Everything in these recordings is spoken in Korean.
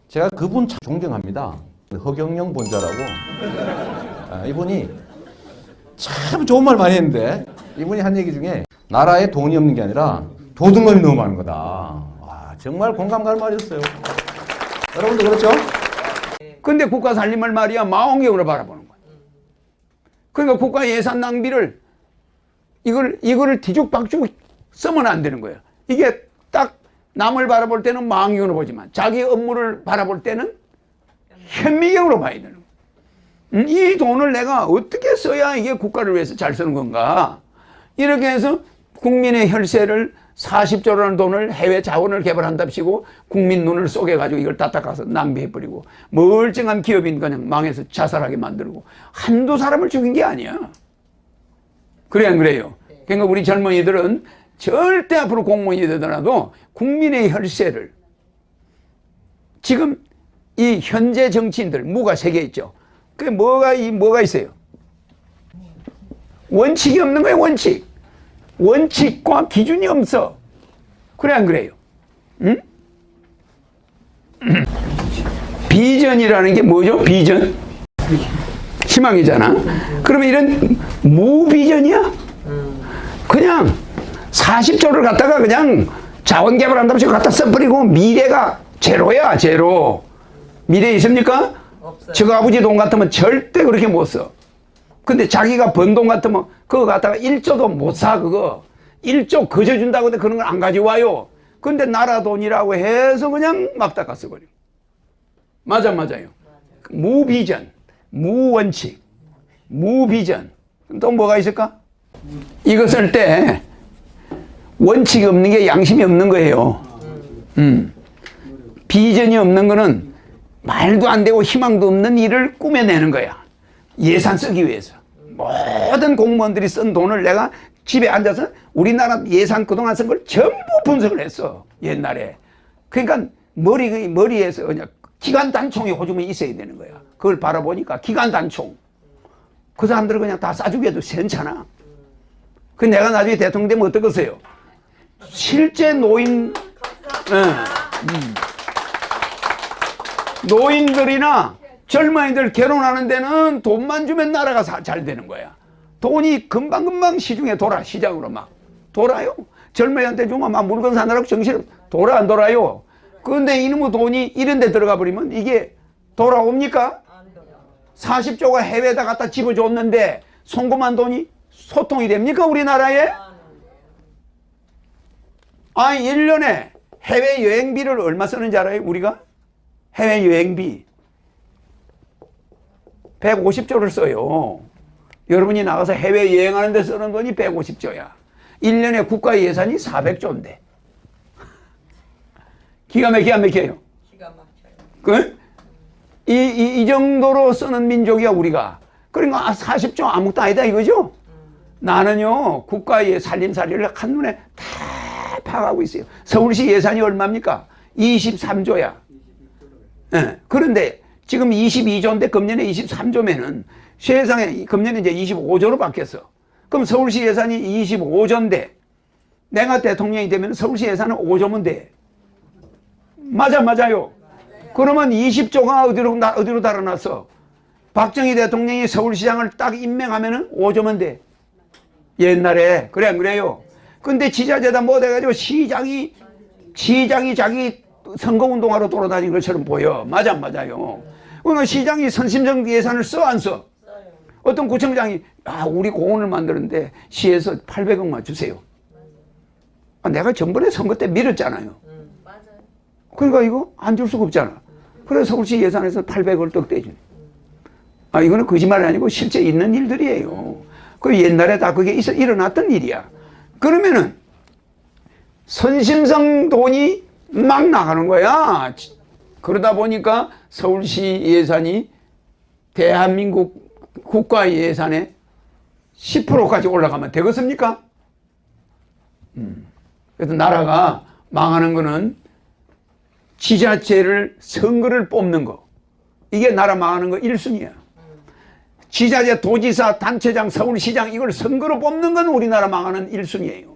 제가 그분 참 존경합니다. 허경영 본자라고. 이분이 참 좋은 말 많이 했는데 이분이 한 얘기 중에 나라에 돈이 없는 게 아니라 도둑놈이 너무 많은 거다. 와, 정말 공감 갈 말이었어요. 여러분도 그렇죠? 근데 국가 살림을 말이야 망원경으로 바라보는 거야. 그러니까 국가 예산 낭비를 이거를 뒤죽박죽 쓰면 안 되는 거예요. 이게 딱 남을 바라볼 때는 망원경으로 보지만 자기 업무를 바라볼 때는 현미경으로 봐야 되는 거예요. 이 돈을 내가 어떻게 써야 이게 국가를 위해서 잘 쓰는 건가. 이렇게 해서 국민의 혈세를 40조라는 돈을 해외 자원을 개발한답시고 국민 눈을 쏘개가지고 이걸 다 닦아서 낭비해버리고 멀쩡한 기업인 그냥 망해서 자살하게 만들고 한두 사람을 죽인 게 아니야. 그래 안 그래요? 그러니까 우리 젊은이들은 절대 앞으로 공무원이 되더라도 국민의 혈세를 지금 이 현재 정치인들 무가 3개 있죠. 그게 뭐가 있어요? 원칙이 없는 거예요. 원칙과 기준이 없어. 그래 안 그래요? 응? 비전이라는 게 뭐죠? 비전? 희망이잖아. 그러면 이런 무비전이야? 그냥 40조를 갖다가 그냥 자원 개발한다고 갖다 써버리고 미래가 제로야, 제로. 미래 있습니까? 없어요. 저 아버지 돈 같으면 절대 그렇게 못 써. 근데 자기가 번 돈 같으면 그거 갖다가 1조도 못 사, 그거. 1조 거저 준다고 해도 그런 걸 안 가져와요. 근데 나라 돈이라고 해서 그냥 막 닦아 써버려. 맞아요. 무비전, 무원칙, 무비전. 또 뭐가 있을까? 이거 쓸 때 원칙이 없는 게 양심이 없는 거예요. 비전이 없는 거는 말도 안 되고 희망도 없는 일을 꾸며내는 거야. 예산 쓰기 위해서. 모든 공무원들이 쓴 돈을 내가 집에 앉아서 우리나라 예산 그동안 쓴 걸 전부 분석을 했어. 옛날에. 그러니까 머리에서 그냥 기관 단총이 호주머니 있어야 되는 거야. 그걸 바라보니까 기관 단총. 그 사람들은 그냥 다 싸주기에도 괜찮아. 그 내가 나중에 대통령 되면 어떡하세요? 실제 노인들이나 젊은이들 결혼하는 데는 돈만 주면 나라가 잘 되는 거야. 돈이 금방금방 시중에 시장으로 막 돌아요. 젊은이한테 주면 막 물건 사느라고 정신 돌아 안 돌아요. 그런데 이놈의 돈이 이런 데 들어가 버리면 이게 돌아옵니까? 40조가 해외에다 갖다 집어줬는데 송금한 돈이 소통이 됩니까? 우리나라에? 1년에 해외여행비를 얼마 쓰는지 알아요? 우리가? 해외여행비 150조를 써요. 여러분이 나가서 해외여행하는 데 쓰는 돈이 150조야. 1년에 국가 예산이 400조인데 기가 막혀요. 기가 막혀요. 이 정도로 쓰는 민족이야 우리가. 그러니까 40조 아무것도 아니다 이거죠. 나는요 국가의 살림살이를 한눈에 다 파악하고 있어요. 서울시 예산이 얼마입니까? 23조야. 그런데 지금 22조인데 금년에 23조면은 세상에 금년에 이제 25조로 바뀌었어. 그럼 서울시 예산이 25조인데 내가 대통령이 되면 서울시 예산은 5조면 돼. 맞아요. 그러면 20조가 어디로 달아났어? 박정희 대통령이 서울시장을 딱 임명하면은 5조면 돼. 옛날에. 그래 안 그래요? 근데 지자체다 뭐 돼가지고 시장이 자기 선거운동하러 돌아다니는 것처럼 보여. 맞아요. 그러니까 시장이 선심적 예산을 써 안 써? 어떤 구청장이 우리 공원을 만드는데 시에서 800억만 주세요. 내가 전번에 선거 때 밀었잖아요. 그러니까 이거 안 줄 수가 없잖아. 그래서 서울시 예산에서 800억을 떡 떼주네. 이거는 거짓말이 아니고 실제 있는 일들이에요. 그 옛날에 다 그게 일어났던 일이야. 그러면은 선심성 돈이 막 나가는 거야. 그러다 보니까 서울시 예산이 대한민국 국가 예산의 10%까지 올라가면 되겠습니까? 그래서 나라가 망하는 거는 지자체를 선거를 뽑는 거. 이게 나라 망하는 거 1순위야. 지자체, 도지사, 단체장, 서울시장 이걸 선거로 뽑는 건 우리나라 망하는 1순위예요.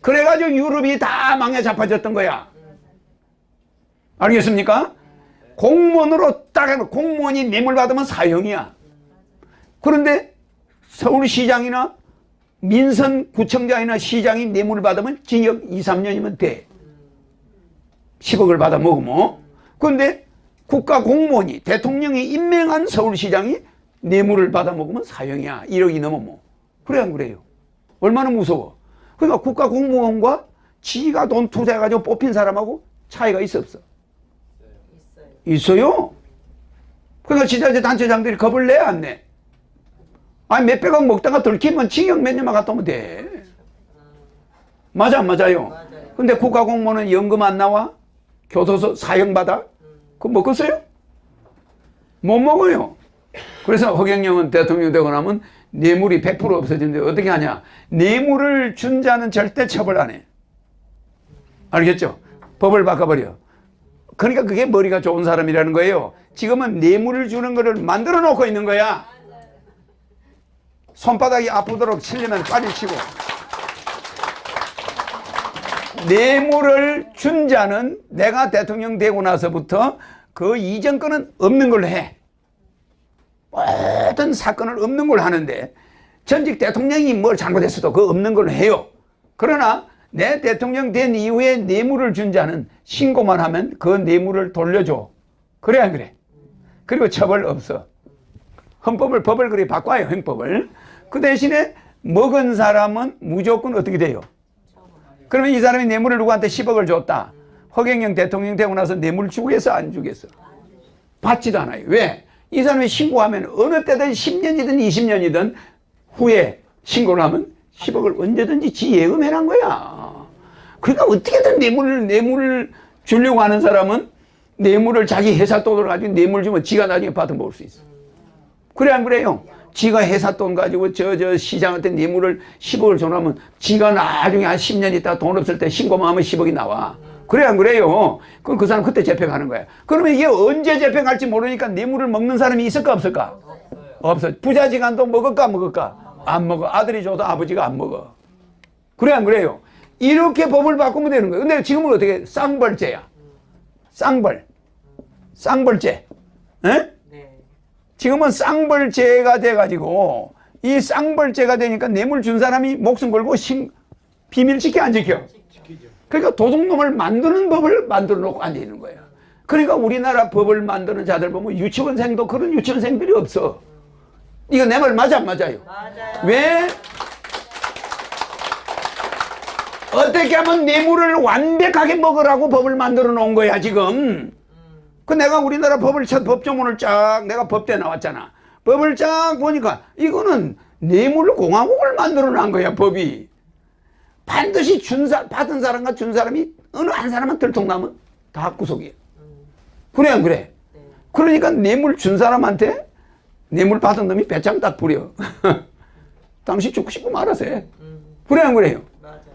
그래가지고 유럽이 다 망해 자빠졌던 거야. 알겠습니까? 공무원으로 딱 하면 공무원이 뇌물 받으면 사형이야. 그런데 서울시장이나 민선구청장이나 시장이 뇌물을 받으면 징역 2, 3년이면 돼. 10억을 받아 먹으면. 그런데 국가 공무원이 대통령이 임명한 서울시장이 뇌물을 받아 먹으면 사형이야. 1억이 넘으면. 그래 안 그래요? 얼마나 무서워. 그러니까 국가 공무원과 지가 돈 투자해가지고 뽑힌 사람하고 차이가 있어 없어? 있어요. 그러니까 지자체 단체장들이 겁을 내 안 내? 아니 몇백억 먹다가 들키면 징역 몇 년만 갔다 오면 돼. 맞아 안 맞아요? 근데 국가 공무원은 연금 안 나와? 교도소 사형 받아? 그거 먹겠어요? 못 먹어요. 그래서 허경영은 대통령 되고 나면 뇌물이 100% 없어지는데 어떻게 하냐? 뇌물을 준 자는 절대 처벌 안 해. 알겠죠? 법을 바꿔버려. 그러니까 그게 머리가 좋은 사람이라는 거예요. 지금은 뇌물을 주는 거를 만들어 놓고 있는 거야. 손바닥이 아프도록 치려면 빨리 치고. 뇌물을 준 자는 내가 대통령 되고 나서부터 그 이전 거는 없는 걸로 해. 모든 사건을 없는 걸로 하는데 전직 대통령이 뭘 잘못했어도 그거 없는 걸로 해요. 그러나 내 대통령 된 이후에 뇌물을 준 자는 신고만 하면 그 뇌물을 돌려줘. 그래 안 그래? 그리고 처벌 없어. 헌법을 법을 그리 바꿔요. 헌법을. 그 대신에 먹은 사람은 무조건 어떻게 돼요? 그러면 이 사람이 뇌물을 누구한테 10억을 줬다. 허경영 대통령 되고 나서 뇌물 주겠어 안 주겠어? 받지도 않아요. 왜? 이 사람이 신고하면 어느 때든 10년이든 20년이든 후에 신고를 하면 10억을 언제든지 지 예금해란 거야. 그러니까 어떻게든 뇌물을 주려고 하는 사람은 뇌물을 자기 회사 돈을 가지고 뇌물 주면 지가 나중에 받아 먹을 수 있어. 그래 안 그래요? 지가 회사 돈 가지고 저 시장한테 뇌물을 10억을 줘놓으면 지가 나중에 한 10년 있다 돈 없을 때 신고만 하면 10억이 나와. 그래 안 그래요? 그럼 그 사람 그때 재평하는 거야. 그러면 이게 언제 재평할지 모르니까 뇌물을 먹는 사람이 있을까 없을까? 없어. 부자지간도 먹을까 안 먹을까? 안 먹어. 아들이 줘도 아버지가 안 먹어. 그래 안 그래요? 이렇게 법을 바꾸면 되는 거예요. 근데 지금은 어떻게 쌍벌죄야. 쌍벌죄. 에? 지금은 쌍벌죄가 돼가지고 이 쌍벌죄가 되니까 뇌물 준 사람이 목숨 걸고 비밀 지켜 안 지켜? 그러니까 도둑놈을 만드는 법을 만들어 놓고 앉아 있는 거예요. 그러니까 우리나라 법을 만드는 자들 보면 유치원생도 그런 유치원생들이 없어. 이거 내 말 맞아 안 맞아요? 맞아요. 왜? 어떻게 하면 뇌물을 완벽하게 먹으라고 법을 만들어 놓은 거야 지금. 그 내가 우리나라 법을 첫 법조문을 쫙 내가 법대 나왔잖아. 법을 쫙 보니까 이거는 뇌물 공화국을 만들어 놓은 거야 법이. 반드시 받은 사람과 준 사람이 어느 한 사람만 들통나면 다 구속이야. 그래 안 그래? 그러니까 뇌물 준 사람한테 뇌물 받은 놈이 배짱 딱 부려. 당신 죽고 싶으면 알아서 해. 그래 안 그래요?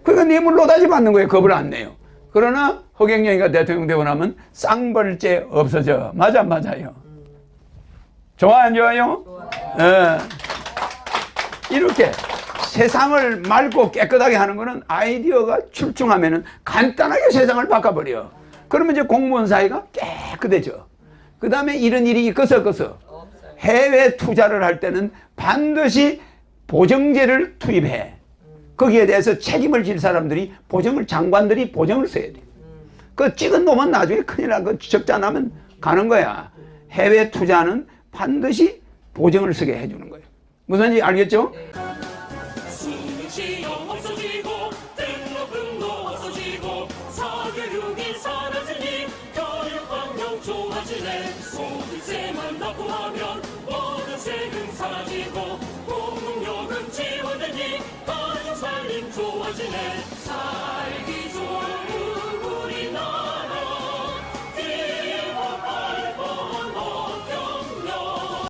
그러니까 뇌물 노다지 받는 거예요. 겁을 안 내요. 그러나 허경영이가 대통령 되고 나면 쌍벌죄 없어져. 맞아 안 맞아요? 좋아 안 좋아요? 좋아요. 이렇게 세상을 맑고 깨끗하게 하는 거는 아이디어가 출중하면은 간단하게 세상을 바꿔버려. 그러면 이제 공무원 사회가 깨끗해져. 그 다음에 이런 일이 있어서 해외 투자를 할 때는 반드시 보정제를 투입해. 거기에 대해서 책임을 질 사람들이 장관들이 보정을 써야 돼. 그 찍은 놈은 나중에 큰일 나고 적자 나면 가는 거야. 해외 투자는 반드시 보정을 쓰게 해주는 거예요. 무슨 말인지 알겠죠? 수시용 없어지고 등록금도 없어지고 사교육이 사라지니 교육환경 좋아지네. 소득세만 납부하면